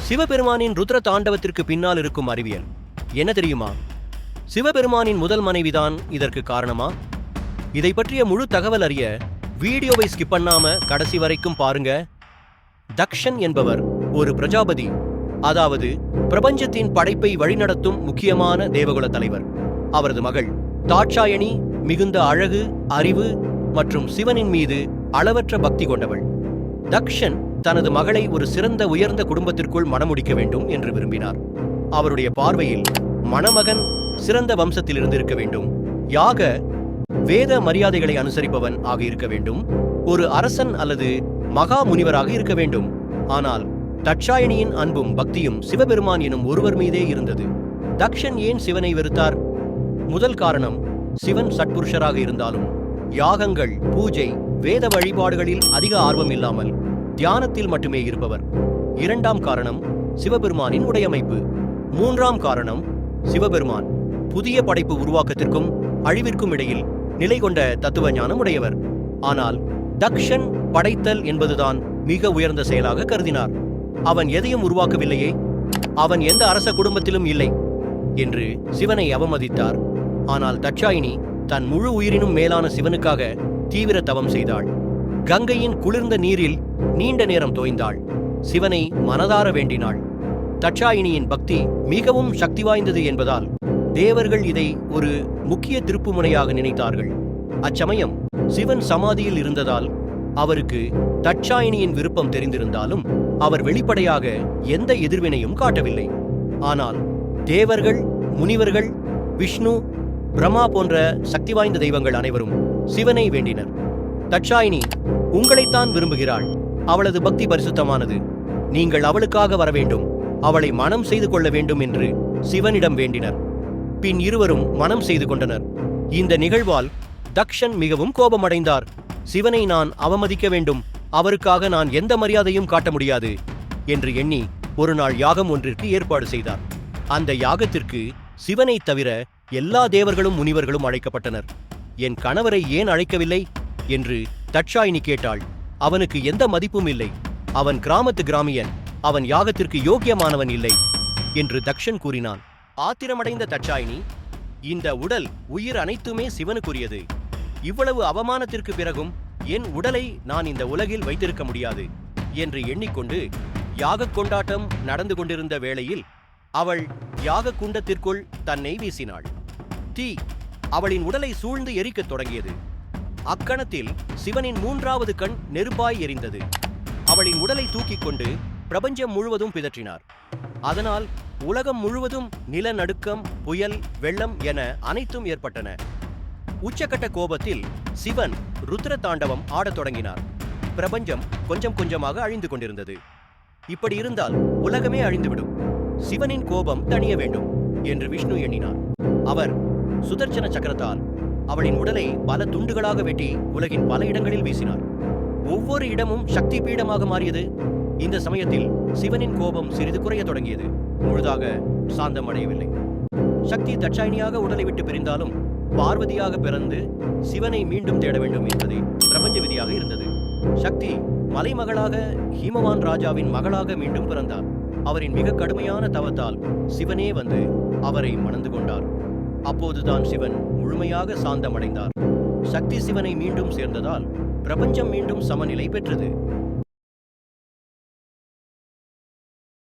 சிவபெருமானின் ருத்ர தாண்டவத்திற்கு பின்னால் இருக்கும் அறிவியல் என்ன தெரியுமா? சிவபெருமானின் முதல் மனைவிதான் இதற்கு காரணமா? இதை பற்றிய முழு தகவல் அறிய வீடியோவை ஸ்கிப் பண்ணாம கடைசி வரைக்கும் பாருங்க. தக்ஷன் என்பவர் ஒரு பிரஜாபதி, அதாவது பிரபஞ்சத்தின் படைப்பை வழிநடத்தும் முக்கியமான தேவகுல தலைவர். அவரது மகள் தாட்சாயணி மிகுந்த அழகு, அறிவு மற்றும் சிவனின் மீது அளவற்ற பக்தி கொண்டவள். தக்ஷன் தனது மகளை ஒரு சிறந்த உயர்ந்த குடும்பத்திற்குள் மணமுடிக்க வேண்டும் என்று விரும்பினார். அவருடைய பார்வையில் மணமகன் சிறந்த வம்சத்தில் இருக்க வேண்டும், யாக வேத மரியாதைகளை அனுசரிப்பவன் ஆக இருக்க வேண்டும், ஒரு அரசன் அல்லது மகா முனிவராக இருக்க வேண்டும். ஆனால் தட்சாயணியின் அன்பும் பக்தியும் சிவபெருமான் எனும் ஒருவர் மீதே இருந்தது. தக்ஷன் ஏன் சிவனை வெறுத்தார்? முதல் காரணம், சிவன் சட்புருஷராக இருந்தாலும் யாகங்கள், பூஜை, வேத வழிபாடுகளில் அதிக ஆர்வம் இல்லாமல் தியானத்தில் மட்டுமே இருப்பவர். இரண்டாம் காரணம், சிவபெருமானின் உடையமைப்பு. மூன்றாம் காரணம், சிவபெருமான் புதிய படைப்பு உருவாக்கத்திற்கும் அழிவிற்கும் இடையில் நிலை கொண்ட தத்துவ ஞானம் உடையவர். ஆனால் தக்ஷன் படைத்தல் என்பதுதான் மிக உயர்ந்த செயலாக கருதினார். அவன் எதையும் உருவாக்கவில்லையே, அவன் எந்த அரச குடும்பத்திலும் இல்லை என்று சிவனை அவமதித்தார். ஆனால் தட்சாயினி தன் முழு உயிரினும் மேலான சிவனுக்காக தீவிர தவம் செய்தாள். கங்கையின் குளிர்ந்த நீரில் நீண்ட நேரம் தோய்ந்தாள். சிவனை மனதார வேண்டினாள். தட்சாயினியின் பக்தி மிகவும் சக்தி வாய்ந்தது என்பதால் தேவர்கள் இதை ஒரு முக்கிய திருப்புமுனையாக நினைத்தார்கள். அச்சமயம் சிவன் சமாதியில் இருந்ததால் அவருக்கு தட்சாயினியின் விருப்பம் தெரிந்திருந்தாலும் அவர் வெளிப்படையாக எந்த எதிர்வினையும் காட்டவில்லை. ஆனால் தேவர்கள், முனிவர்கள், விஷ்ணு, பிரம்மா போன்ற சக்தி வாய்ந்த தெய்வங்கள் அனைவரும் சிவனை வேண்டினர். தட்சாயினி உங்களைத்தான் விரும்புகிறாள், அவளது பக்தி பரிசுத்தமானது, நீங்கள் அவளுக்காக வர வேண்டும், அவளை மனம் செய்து கொள்ள வேண்டும் என்று சிவனிடம் வேண்டினர். பின் இருவரும் மனம் செய்து கொண்டனர். இந்த நிகழ்வால் தக்ஷன் மிகவும் கோபமடைந்தார். சிவனை நான் அவமதிக்க வேண்டும், அவருக்காக நான் எந்த மரியாதையும் காட்ட முடியாது என்று எண்ணி ஒரு நாள் யாகம் ஒன்றிற்கு ஏற்பாடு செய்தார். அந்த யாகத்திற்கு சிவனை தவிர எல்லா தேவர்களும் முனிவர்களும் அழைக்கப்பட்டனர். என் கணவரை ஏன் அழைக்கவில்லை என்று தட்சாயினி கேட்டாள். அவனுக்கு எந்த மதிப்பும் இல்லை, அவன் கிராமத்து கிராமியன், அவன் யாகத்திற்கு யோக்கியமானவன் இல்லை என்று தக்ஷன் கூறினான். ஆத்திரமடைந்த தட்சாயினி, இந்த உடல், உயிர் அனைத்துமே சிவனுக்குரியது, இவ்வளவு அவமானத்திற்கு பிறகும் என் உடலை நான் இந்த உலகில் வைத்திருக்க முடியாது என்று எண்ணிக்கொண்டு யாக கொண்டாட்டம் நடந்து கொண்டிருந்த வேளையில் அவள் யாக குண்டத்திற்குள் தன்னை வீசினாள். தீ அவளின் உடலை சூழ்ந்து எரிக்கத் தொடங்கியது. அக்கணத்தில் சிவனின் மூன்றாவது கண் நெருப்பாய் எரிந்தது. அவளின் உடலை தூக்கிக் கொண்டு பிரபஞ்சம் முழுவதும் பிதற்றினார். அதனால் உலகம் முழுவதும் நிலநடுக்கம், புயல், வெள்ளம் என அனைத்தும் ஏற்பட்டன. உச்சக்கட்ட கோபத்தில் சிவன் ருத்ர தாண்டவம் ஆடத் தொடங்கினார். பிரபஞ்சம் கொஞ்சம் கொஞ்சமாக அழிந்து கொண்டிருந்தது. இப்படி இருந்தால் உலகமே அழிந்துவிடும். சிவனின் கோபம் தணிய வேண்டும் என்று விஷ்ணு எண்ணினார். அவர் சுதர்சன சக்கரத்தால் அவளின் உடலை பல துண்டுகளாக வெட்டி உலகின் பல இடங்களில் வீசினார். ஒவ்வொரு இடமும் சக்தி பீடமாக மாறியது. இந்த சமயத்தில் சிவனின் கோபம் சிறிது குறைய தொடங்கியது. முழுதாக சாந்தமடையவில்லை. சக்தி தட்சாயினியாக உடலை விட்டு பிரிந்தாலும் பார்வதியாக பிறந்து சிவனை மீண்டும் தேட வேண்டும் என்பதே பிரபஞ்ச விதியாக இருந்தது. சக்தி மலைமகளாக ஹிமவான் ராஜாவின் மகளாக மீண்டும் பிறந்தார். அவரின் மிக கடுமையான தவத்தால் சிவனே வந்து அவரை மணந்து கொண்டார். அப்போதுதான் சிவன் முழுமையாக சாந்தமடைந்தார். சக்தி சிவனை மீண்டும் சேர்ந்ததால் பிரபஞ்சம் மீண்டும் சமநிலை பெற்றது.